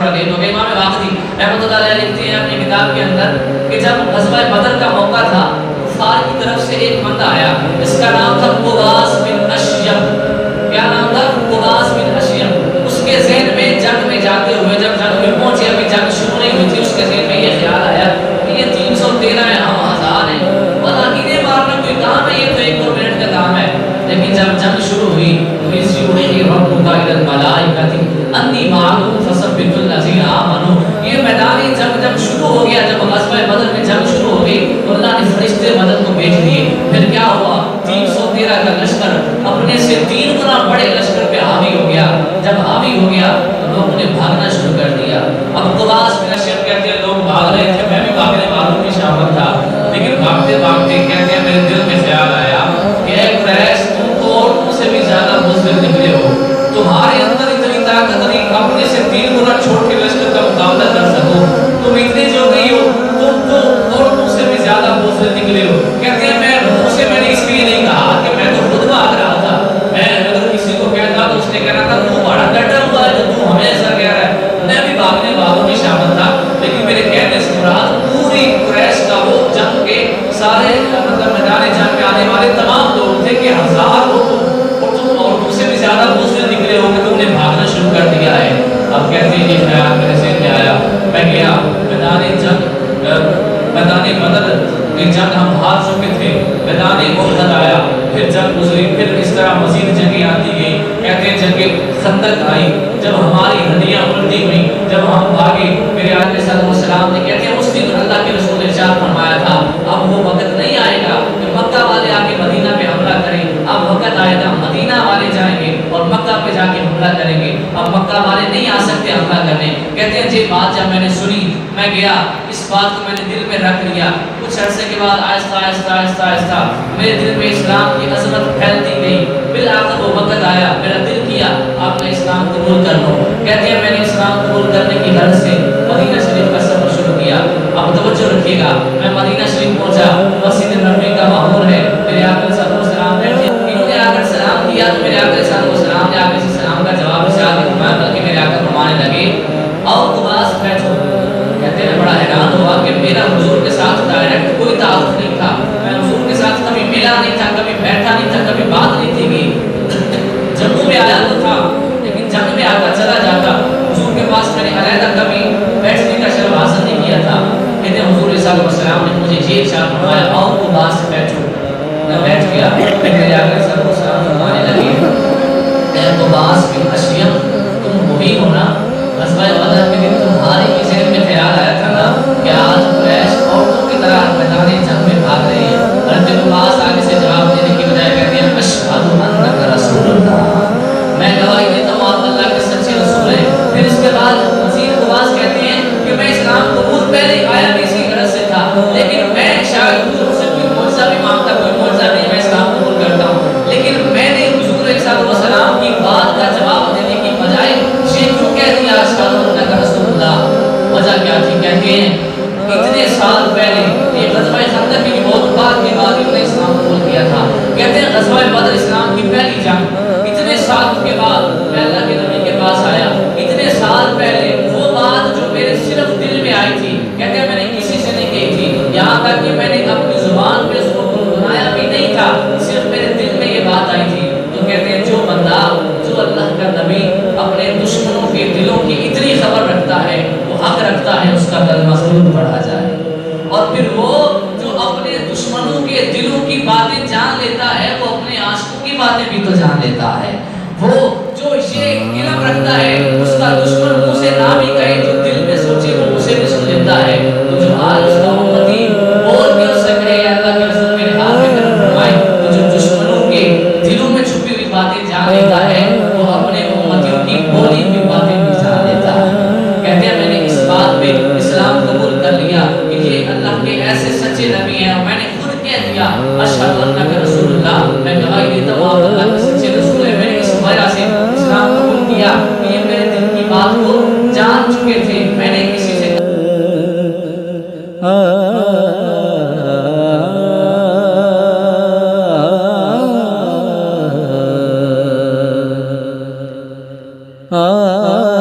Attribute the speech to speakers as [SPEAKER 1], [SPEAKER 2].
[SPEAKER 1] تو امام واقعی رحمۃ اللہ علیہ لکھتے ہیں اپنی کتاب کے اندر کہ جب غزوہ بدر کا موقع تھا کفار کی طرف سے ایک بندہ آیا جس کا نام تھا قباس بن اشیم. کیا نام تھا؟ قباس بن اشیم. اس کے ذہن میں جنگ میں جاتے ہوئے جب جنگ میں پہنچے ابھی جنگ شروع نہیں ہوئی تھی اس کے ذہن میں یہ خیال آیا کہ یہ 313 ہے ہم 1000 ہیں اور انہیں مارنا کوئی کام ہے یہ تو 1-2 منٹ کا کام ہے. لیکن جب جنگ شروع ہوئی تو اس یوحی ربک الی الملائکۃ انی معکم فثبتوا الذین آمنوا. یہ میدان جنگ جب شروع ہو گیا جب غزوہ بدر میں جنگ شروع ہو گئی تو اللہ نے فرشتے مدد کو بھیج دیے. پھر کیا ہوا 313 کا لشکر اپنے سے 3 گنا بڑے لشکر پہ حاوی ہو گیا. جب حاوی ہو گیا تو لوگوں نے بھاگنا شروع کر دیا. اب قباس بن اشیم کہتے ہیں لوگ بھاگ رہے تھے میں بھی بھاگنے والوں میں شامل تھا لیکن بھاگتے بھاگتے کہتے ہیں میرے دل میں خیال آیا کہ اے قریش تم تو عورتوں سے بھی زیادہ بزدل نکلے ہو. تمہارے اندر اتنی طاقت نہیں اپنے سے 3 گنا چھوٹے لشکر کا مقابلہ کر سکو. تم اتنے جو گئی ہو تم تو عورتوں سے بھی زیادہ بزدل نکلے ہو. کہتے ہیں میں نے اس لیے نہیں کہا کہ میں تو خود بھاگ رہا تھا. میں اگر کسی کو کہتا تو اس نے کہنا تھا تو بڑا ڈٹا ہوا ہے جو تم ہمیں ایسا کہہ رہا ہے. میں بھی بھاگنے والوں میں شامل تھا لیکن میرے کہنے سے مراد پوری قریش کا وہ جنگ کے سارے مطلب میدان جنگ میں آنے والے تمام لوگ تھے کہ 1000 ہو اور تم عورتوں سے بھی زیادہ بزدل نکلے ہو کہ تم نے بھاگنا شروع کر دیا ہے. اب کہتے ہیں یہ خیال میرے ذہن میں آیا. میں گیا میدان بدر کی جنگ ہم ہار چکے تھے. میدان احد آیا پھر جنگ گزری پھر اس طرح مزید جنگیں آتی گئی. کہتے ہیں جنگ خندق آئی جب ہماری ہڈیاں الٹی ہوئی جب ہم بھاگے میرے آقا صلی اللہ علیہ وسلم نے کہتے ہیں اس دن اللہ کے رسول نے ارشاد فرمایا تھا اب وہ وقت نہیں آئے گا کہ مکہ والے آ کے مدینہ پہ حملہ کریں. اب وقت آئے گا مدینہ والے جائیں گے اور مکہ پہ جا کے حملہ کریں گے. اب مکہ والے نہیں آ سکتے حملہ کرنے. کہتے ہیں یہ بات جب میں نے سنی میں گیا اس بات کو میں نے دل میں رکھ لیا. کچھ عرصے کے بعد آہستہ آہستہ آہستہ آہستہ میرے دل میں اسلام کی عظمت پھیلتی گئی. بالآخر وہ وقت آیا میرا دل کیا آپ نے اسلام قبول کر لو. کہتے ہیں میں نے اسلام قبول کرنے کی غرض سے مدینہ شریف کا سفر شروع کیا. اب توجہ رکھیے گا میں مدینہ شریف پہنچا مسجد نبوی کا ماحول ہے. میرے آقا صلی اللہ علیہ وسلم بیٹھے انہوں نے آ کر سلام کیا تو میرے آقا صلی اللہ علیہ وسلم نے آگے سے سلام کا جواب ارشاد فرمایا بلکہ میرے آقا فرمانے لگے آؤ قباس بیٹھو. کہتے ہیں بڑا حیران ہوا کہ میرا حضور کے ساتھ ڈائریکٹ کوئی تعلق نہیں تھا. میں حضور کے ساتھ کبھی ملا نہیں تھا کبھی بیٹھا نہیں تھا کبھی بات نہیں تھی گئی. جنگوں میں آیا تو تھا لیکن جنگ میں آتا چلا جاتا. حضور کے پاس میں نے علیحدہ کبھی بیٹھنے کا شرف حاصل نہیں کیا تھا. کہتے ہیں حضور صلی اللہ علیہ وسلم نے مجھے یہ ارشاد فرمایا آؤ قباس بیٹھو. میں بیٹھ گیا. میرے آقا صلی اللہ علیہ وسلم فرمانے لگے اے قباس بن اشیم تم وہی ہو نا غزوہ بدر کے دن تمہارے بھی ذہن میں خیال آیا تھا نا کہ آج قریش عورتوں کی طرح میدان جنگ میں بھاگ رہی ہے. حضرت قباس آگے سے جواب دینے کی بجائے کہتے ہیں اشہد انک رسول اللہ میں گواہی دیتا ہوں آپ اللہ کے سچے رسول ہیں. پھر اس کے بعد مزید قباس کہتے ہیں کہ میں اسلام قبول پہلے آیا بھی اسی غرض سے تھا لیکن میں شاید حضور سے کوئی معجزہ بھی مانگتا کوئی معجزہ نہیں میں اسلام قبول کرتا ہوں لیکن میں نے حضور صلی اللہ علیہ وسلم کی بات کا جواب دینے کی بجائے یہ کیوں کہہ دیا اشہد انک رسول اللہ. وجہ کیا تھی؟ کہتے ہیں اتنے سال پہلے یہ غزوہ خندق کی بہت بعد کے بعد انہوں نے اسلام قبول کیا تھا. کہتے ہیں غزوہ بدر اسلام کی پہلی جنگ اتنے سال کے بعد میں اللہ کے نبی کے پاس آیا. اتنے سال پہلے وہ بات جو میرے صرف دل میں آئی تھی کہتے ہیں میں نے کسی سے نہیں کہی تھی یہاں تک کہ میں نے اپنی زبان پہ اس کو گنگنایا بھی نہیں تھا صرف میرے دل میں یہ بات آئی تھی. تو کہتے ہیں جو بندہ جو اللہ کا نبی اپنے دشمنوں کے دلوں کی اتنی خبر رکھتا ہے وہ حق رکھتا ہے اس کا کلمہ ضرور پڑھا جائے. اور پھر وہ جو اپنے دشمنوں کے دلوں کی باتیں جان لیتا ہے وہ اپنے عاشقوں کی باتیں بھی تو جان لیتا ہے. وہ جو یہ علم رکھتا ہے اس کا دشمن منہ سے نہ بھی کہے جو دل میں سوچے وہ اسے بھی سن لیتا ہے. تو جو آج اس کا امتی بول کے اس سے کہے اللہ کے رسول میرے ہاتھ میں کرم فرمائے تو جو دشمنوں کے دلوں میں چھپی ہوئی باتیں جان لیتا ہے وہ اپنے امتیوں کی بولی ہوئی باتیں بھی جان لیتا ہے. کہتے ہیں میں نے اس بات پہ اسلام قبول کر لیا کہ یہ اللہ کے ایسے سچے نبی ہیں. میں نے خود کہہ دیا اشہد انک رسول اللہ میں گواہی دیتا ہوں آپ اللہ کے سچے رسول ہیں. میں نے اس وجہ سے اسلام قبول کیا کہ یہ میرے دل کی بات کو جان چکے تھے. میں نے کسی سے
[SPEAKER 2] آ